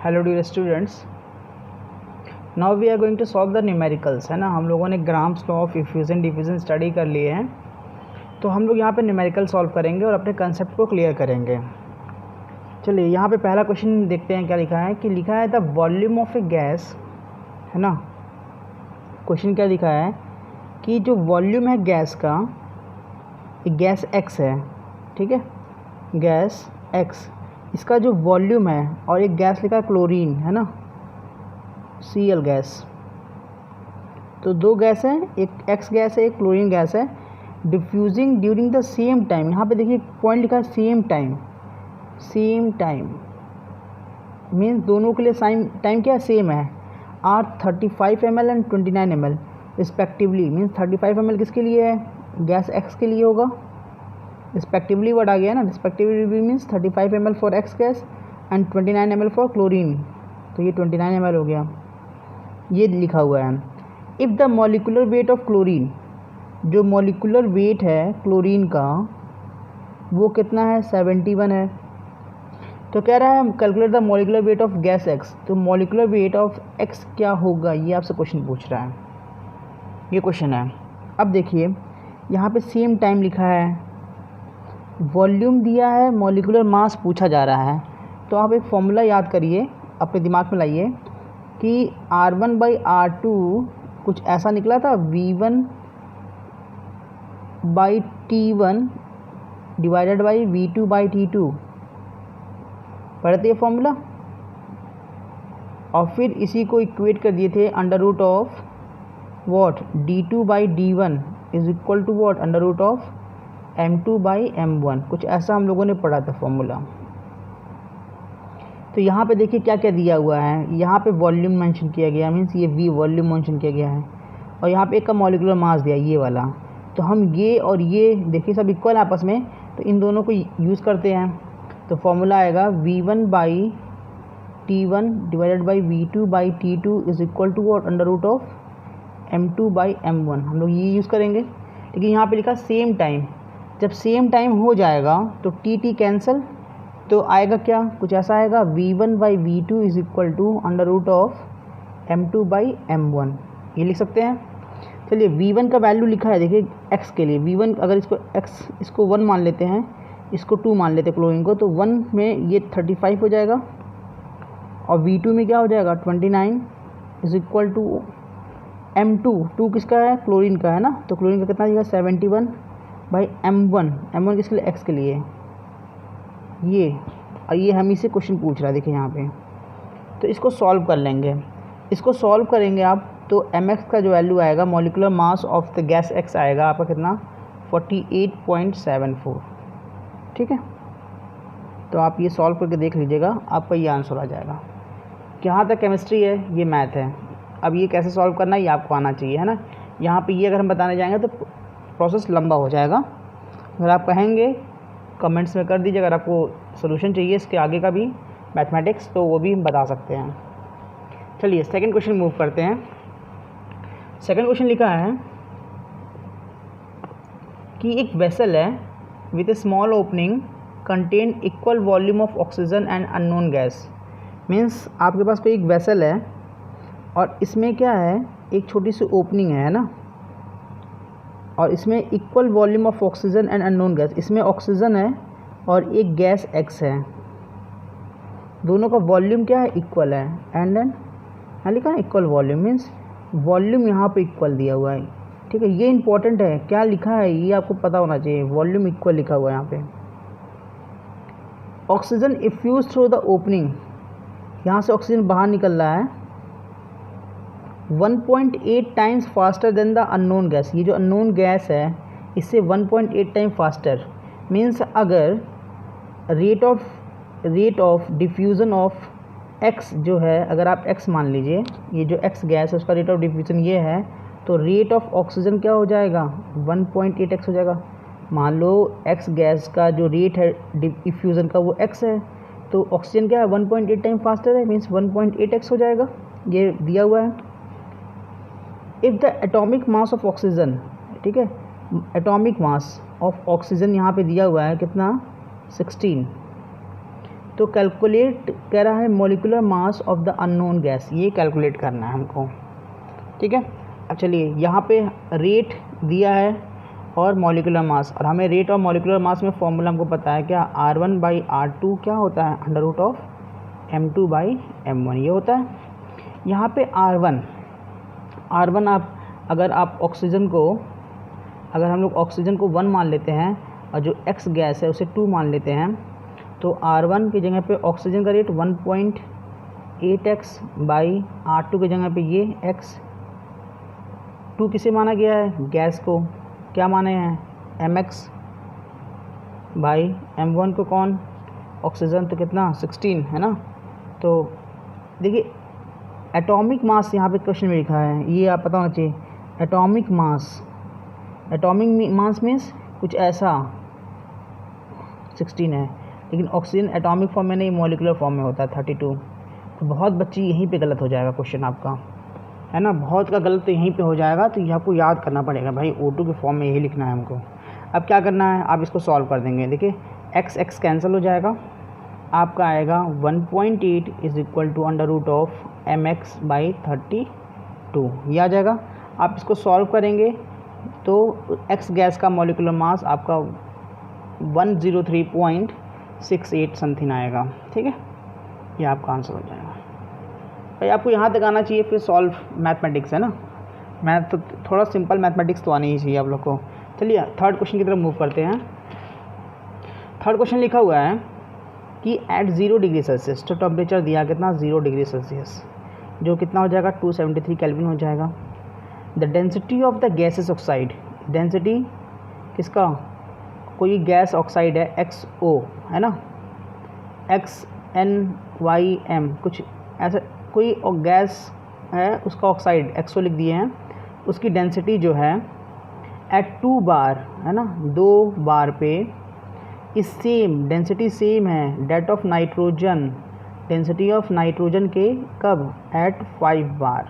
Hello dear students, now we are going to solve the numericals, है ना। हम लोगों ने Graham's law of effusion diffusion study कर लिए हैं, तो हम लोग यहाँ पे न्यूमेरिकल सॉल्व करेंगे और अपने कंसेप्ट को क्लियर करेंगे। चलिए यहाँ पे पहला क्वेश्चन देखते हैं क्या लिखा है। कि लिखा है the volume of A gas, है ना। क्वेश्चन क्या लिखा है कि जो वॉल्यूम है गैस का, एक गैस एक्स है, ठीक है, गैस एक्स, इसका जो वॉल्यूम है, और एक गैस लिखा है क्लोरीन, है ना, Cl गैस। तो दो गैस हैं, एक एक्स गैस है, एक क्लोरीन गैस है। Diffusing during the same time, यहाँ पे देखिए पॉइंट लिखा है same time. Same time means दोनों के लिए टाइम क्या है, सेम है। Are 35 ml and 29 ml respectively. Means 35 ml किसके लिए है, गैस एक्स के लिए होगा। रिस्पेक्टिवली वर्ड आ गया ना, respectively means 35 ml for x gas and 29 ml for chlorine. तो ये 29 ml हो गया, ये लिखा हुआ है। If the molecular weight of chlorine, जो मॉलिकुलर वेट है क्लोरीन का वो कितना है, 71 है। तो कह रहा है calculate the molecular weight of gas x. तो मॉलिकुलर वेट ऑफ एक्स क्या होगा, ये आपसे क्वेश्चन पूछ रहा है, ये क्वेश्चन है। अब देखिए यहाँ पे सेम टाइम लिखा है, वॉल्यूम दिया है, मॉलिकुलर मास पूछा जा रहा है। तो आप एक फॉर्मूला याद करिए, अपने दिमाग में लाइए कि R1/R2 कुछ ऐसा निकला था, V1/T1 डिवाइडेड बाई V2/T2, पढ़ते ये फॉर्मूला। और फिर इसी को इक्वेट कर दिए थे under root of what, D2/D1 is equal to what, under root of M2/M1। कुछ ऐसा हम लोगों ने पढ़ा था फॉर्मूला। तो यहाँ पे देखिए क्या क्या दिया हुआ है, यहाँ पे वॉल्यूम मेंशन किया गया, मीन्स ये V वॉल्यूम मेंशन किया गया है, और यहाँ पे एक का मॉलिकुलर मास दिया, ये वाला। तो हम ये और ये देखिए सब इक्वल आपस में, तो इन दोनों को यूज़ करते हैं। तो फॉर्मूला आएगा V1/T1 divided by V2/T2 is equal to what, under root of M2/M1। हम लोग ये यूज़ करेंगे। लेकिन यहाँ पे लिखा सेम टाइम, जब सेम टाइम हो जाएगा तो T कैंसिल, तो आएगा क्या, कुछ ऐसा आएगा, V1/V2 is equal to under root of M2/M1, ये लिख सकते हैं। चलिए V1 का वैल्यू लिखा है, देखिए x के लिए V1, अगर इसको x इसको 1 मान लेते हैं, इसको 2 मान लेते हैं क्लोरीन को, तो 1 में ये 35 हो जाएगा, और V2 में क्या हो जाएगा, 29 इज इक्वल टू M2, 2 किसका है, क्लोरीन का है ना, तो क्लोरीन का कितना आएगा, 71/M1। M1 किसके लिए, x के लिए, ये। और ये हम इसे क्वेश्चन पूछ रहा है, देखिए यहाँ पे। तो इसको सॉल्व कर लेंगे, इसको सॉल्व करेंगे आप, तो mx का जो वैल्यू आएगा, molecular mass of the gas x आएगा आपका कितना, 48.74, ठीक है। तो आप ये सॉल्व करके देख लीजिएगा, आपका ये आंसर आ जाएगा। यहाँ तक केमिस्ट्री है, ये मैथ है। अब ये कैसे सॉल्व करना है ये आपको आना चाहिए, है ना। यहाँ पे ये अगर हम बताने जाएंगे तो प्रोसेस लंबा हो जाएगा। अगर आप कहेंगे कमेंट्स में कर दीजिए, अगर आपको सोल्यूशन चाहिए इसके आगे का भी मैथमेटिक्स, तो वो भी हम बता सकते हैं। चलिए सेकंड क्वेश्चन मूव करते हैं। सेकंड क्वेश्चन लिखा है कि एक वेसल है with A small opening contain equal volume of oxygen and unknown gas. Means आपके पास कोई एक वेसल है और इसमें क्या है, एक छोटी सी ओपनिंग है ना, और इसमें equal volume of oxygen and unknown gas, इसमें ऑक्सीजन है और एक गैस एक्स है, दोनों का वॉल्यूम क्या है, इक्वल है। एंड देन यहाँ लिखा है इक्वल वॉल्यूम, मीन्स वॉल्यूम यहाँ पे इक्वल दिया हुआ है, ठीक है। ये इंपॉर्टेंट है, क्या लिखा है ये आपको पता होना चाहिए, वॉल्यूम इक्वल लिखा हुआ है यहाँ पे। ऑक्सीजन इफ्यूज थ्रू द ओपनिंग, यहाँ से ऑक्सीजन बाहर निकल रहा है 1.8 times faster than the unknown gas. ये जो अननोन गैस है इससे 1.8 टाइम फास्टर, मीन्स अगर rate of diffusion of x जो है, अगर आप x मान लीजिए, ये जो x गैस है उसका रेट ऑफ डिफ्यूज़न ये है, तो रेट ऑफ ऑक्सीजन क्या हो जाएगा, 1.8x हो जाएगा। मान लो x गैस का जो रेट है डिफ्यूज़न का वो x है, तो ऑक्सीजन क्या है, 1.8 टाइम फास्टर है, मीन्स 1.8x हो जाएगा, ये दिया हुआ है। If the atomic mass of oxygen, ठीक है, एटॉमिक मास ऑफ ऑक्सीजन यहाँ पे दिया हुआ है कितना, 16। तो कैलकुलेट कह रहा है molecular mass of the unknown gas, ये कैलकुलेट करना है हमको, ठीक है। अब चलिए यहाँ पे रेट दिया है और मॉलिक्यूलर मास, और हमें रेट और मॉलिक्यूलर मास में फॉर्मूला हमको पता है क्या, R1/R2 क्या होता है, √M2/M1 ये होता है। यहाँ पे R1 आप ऑक्सीजन को, अगर हम लोग ऑक्सीजन को 1 मान लेते हैं और जो X गैस है उसे 2 मान लेते हैं, तो R1 की जगह पे ऑक्सीजन का रेट 1.8x बाई R2 की जगह पे ये x, 2 किसे माना गया है, गैस को, क्या माने हैं, mx बाई m1 को कौन, ऑक्सीजन, तो कितना 16 है ना। तो देखिए एटॉमिक मास यहाँ पे क्वेश्चन में लिखा है, ये आप पता होना चाहिए, एटॉमिक मास मीन्स कुछ ऐसा 16 है, लेकिन ऑक्सीजन एटॉमिक फॉर्म में नहीं, मॉलिक्यूलर फॉर्म में होता है 32। तो बहुत बच्ची यहीं पे गलत हो जाएगा क्वेश्चन आपका, है ना, बहुत का गलत तो यहीं पे हो जाएगा। तो ये आपको याद करना पड़ेगा भाई, O2 के फॉर्म में यही लिखना है हमको। अब क्या करना है, आप इसको सॉल्व कर देंगे। देखिए x कैंसिल हो जाएगा, आपका आएगा 1.8 = √mx/32 ये आ जाएगा। आप इसको सॉल्व करेंगे तो x गैस का मॉलिक्यूलर मास आपका 103.68 समथिंग आएगा, ठीक है, ये आपका आंसर हो जाएगा। भाई आपको यहाँ तक आना चाहिए, फिर सॉल्व मैथमेटिक्स है ना, मैथ तो थोड़ा सिंपल मैथमेटिक्स तो आनी ही चाहिए आप लोग को। चलिए थर्ड क्वेश्चन की तरफ मूव करते हैं। थर्ड क्वेश्चन लिखा हुआ है कि एट 0 डिग्री सेल्सियस, तो टेम्परेचर दिया कितना 0 डिग्री सेल्सियस, जो कितना हो जाएगा 273 केल्विन हो जाएगा। The density of the gases oxide, density किसका, कोई गैस ऑक्साइड है XO है ना, XNYM कुछ ऐसा कोई गैस है, उसका ऑक्साइड XO लिख दिए हैं, उसकी डेंसिटी जो है एट 2 बार है ना, 2 बार पे इस सेम डेंसिटी सेम है that of nitrogen, density of nitrogen के कब, एट 5 बार,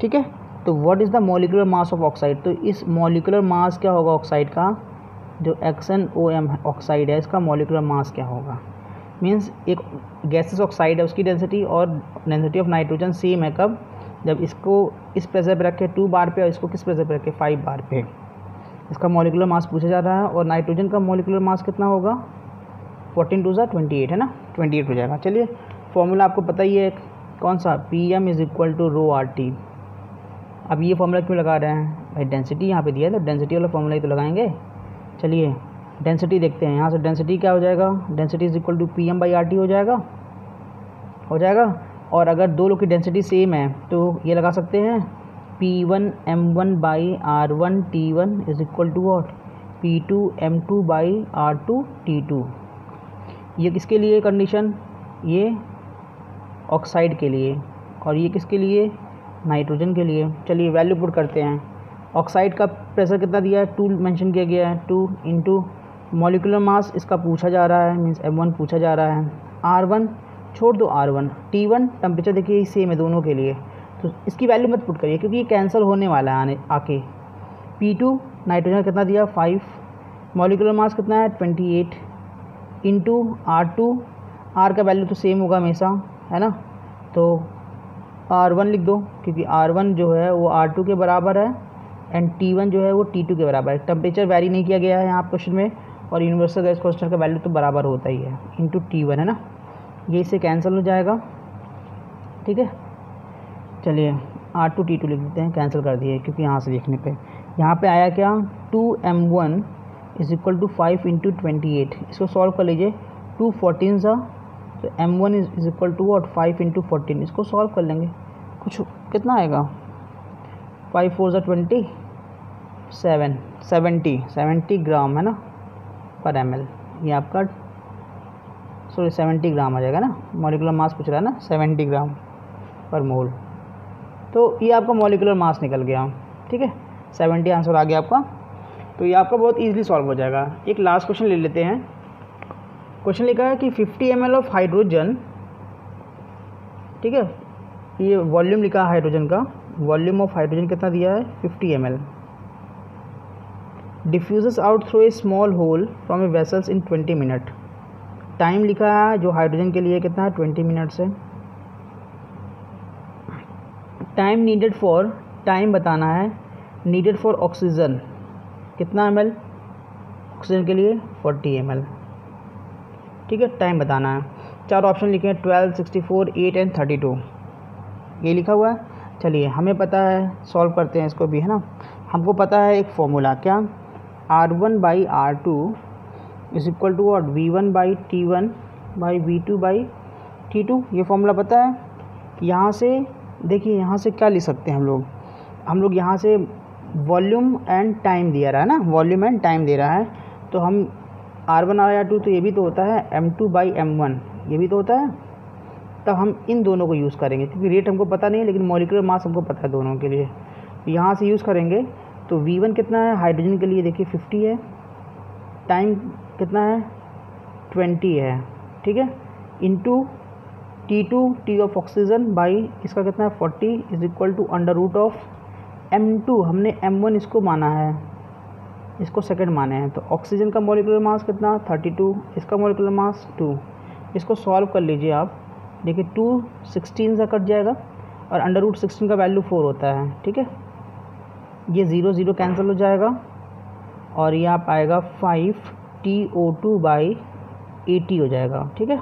ठीक है। तो what is the molecular mass of oxide, तो इस मॉलिक्यूलर मास क्या होगा ऑक्साइड का, जो XNOM ऑक्साइड है इसका मॉलिक्यूलर मास क्या होगा, मीन्स एक गैसेस ऑक्साइड है उसकी डेंसिटी और डेंसिटी ऑफ नाइट्रोजन सेम है कब, जब इसको इस प्रेशर पे रखे 2 बार पे और इसको किस प्रेशर पे रखे 5 बार पे, इसका मॉलिक्यूलर मास पूछा जा रहा है। और नाइट्रोजन का मॉलिक्यूलर मास कितना होगा, 14 × 28 है ना, 28 हो जाएगा। चलिए फॉर्मूला आपको पता ही है कौन सा, PM = ρRT। अब ये फॉर्मूला क्यों लगा रहे हैं भाई, डेंसिटी यहाँ पे दिया है तो डेंसिटी वाला फॉर्मूला ही तो लगाएंगे। चलिए डेंसिटी देखते हैं, यहाँ से डेंसिटी क्या हो जाएगा, डेंसिटी = PM/RT हो जाएगा। और अगर दो लोग की डेंसिटी सेम है तो ये लगा सकते हैं P1M1/R1T1 = what, P2M2/R2T2। ये किसके लिए कंडीशन, ये ऑक्साइड के लिए, और ये किसके लिए, नाइट्रोजन के लिए। चलिए वैल्यू पुट करते हैं। ऑक्साइड का प्रेशर कितना दिया है, 2 मेंशन किया गया है, 2 × मॉलिक्यूलर मास इसका पूछा जा रहा है, मीन्स M1 पूछा जा रहा है। R1 छोड़ दो, R1 T1 टेम्परेचर देखिए सेम है दोनों के लिए, तो इसकी वैल्यू मत पुट करिए क्योंकि ये कैंसिल होने वाला है आके। P2 नाइट्रोजन कितना दिया 5, मॉलिक्यूलर मास कितना है 28 × R2, R का वैल्यू तो सेम होगा हमेशा है ना, तो R1 लिख दो क्योंकि R1 जो है वो R2 के बराबर है एंड T1 जो है वो T2 के बराबर है। टेम्परेचर वैरी नहीं किया गया है यहाँ क्वेश्चन में, और यूनिवर्सल गैस कांस्टेंट का वैल्यू तो बराबर होता ही है, इंटू T1 है ना, ये इससे कैंसिल हो जाएगा, ठीक है। चलिए R2 T2 लिख देते हैं, कैंसिल कर दिए क्योंकि यहाँ से लिखने पे यहाँ पे आया क्या, 2M1 = 5 × 28, इसको सॉल्व कर लीजिए, 2 14 सा, तो M1 = what, 5 × 14, इसको सॉल्व कर लेंगे, कुछ कितना आएगा, 5 4 = 70 ग्राम है ना पर ml, ये आपका 70 ग्राम आ जाएगा ना, मॉलिक्यूलर मास पूछ रहा है ना 70 ग्राम पर मोल, तो ये आपका मॉलिक्यूलर मास निकल गया, ठीक है, 70 आंसर आ गया आपका। तो ये आपका बहुत इजीली सॉल्व हो जाएगा। एक लास्ट क्वेश्चन ले लेते हैं। क्वेश्चन लिखा है कि 50 ml ऑफ हाइड्रोजन, ठीक है, ये वॉल्यूम लिखा है हाइड्रोजन का, वॉल्यूम ऑफ हाइड्रोजन कितना दिया है 50 ml, diffuses out through a small hole from a vessels in 20 minute. Time लिखा है जो हाइड्रोजन के लिए कितना है 20 मिनट्स है। टाइम नीडेड फॉर, टाइम बताना है नीडेड फॉर ऑक्सीजन कितना ml, ऑक्सीजन के लिए 40 ml। ठीक है, टाइम बताना है। 4 ऑप्शन लिखे हैं 12, 64, 8 एंड 32, ये लिखा हुआ है। चलिए हमें पता है, सॉल्व करते हैं इसको भी, है ना। हमको पता है एक फॉर्मूला, क्या, R1/R2 इज इक्वल टू और V1/T1/V2/T2, ये फॉर्मूला पता है। यहाँ से देखिए, यहाँ से क्या लिख सकते हैं हम लोग यहाँ से वॉल्यूम एंड टाइम दिया रहा है ना, वॉल्यूम एंड टाइम दे रहा है, तो हम R1/R2 तो ये भी तो होता है M2/M1, ये भी तो होता है। तब हम इन दोनों को यूज़ करेंगे, क्योंकि रेट हमको पता नहीं है लेकिन मॉलिक्यूलर मास हमको पता है दोनों के लिए। यहाँ से यूज़ करेंगे तो V1 कितना है हाइड्रोजन के लिए, देखिए 50 है, टाइम कितना है 20 है, ठीक है, into T2, T of oxygen by इसका कितना है 40 is equal to under root of M2, हमने M1 इसको माना है, इसको सेकंड माने हैं। तो ऑक्सीजन का मॉलिक्यूलर मास कितना 32, इसका मॉलिक्यूलर मास 2। इसको सॉल्व कर लीजिए आप, देखिए 2 16 से कट जाएगा और अंडर रूट 16 का वैल्यू 4 होता है, ठीक है। ये 0 0 कैंसिल हो जाएगा और ये आप आएगा 5 TO2/80 हो जाएगा, ठीक है।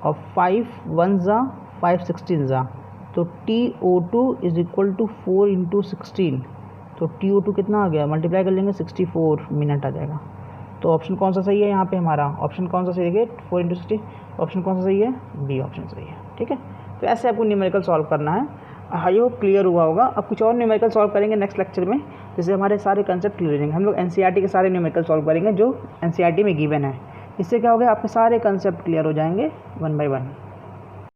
और 5 1 जा 5 16 जा, तो TO2 इज इक्वल टू 4 × 16, तो TO2 कितना आ गया, मल्टीप्लाई कर लेंगे 64 मिनट आ जाएगा। तो ऑप्शन कौन सा सही है यहाँ पे हमारा, ऑप्शन कौन सा सही है 4 × 60, ऑप्शन कौन सा सही है, बी ऑप्शन सही है, ठीक है। तो ऐसे आपको न्यूमेरिकल सॉल्व करना है। आई होप क्लियर हुआ होगा। अब कुछ और न्यूमेरिकल सॉल्व करेंगे नेक्स्ट लेक्चर में, जैसे हमारे सारे कंसेप्ट क्लियर हो जाएंगे। हम लोग NCERT के सारे न्यूमेरिकल सॉल्व करेंगे जो NCERT में गिवन है। इससे क्या होगा, आपके सारे कंसेप्ट क्लियर हो जाएंगे 1 by 1।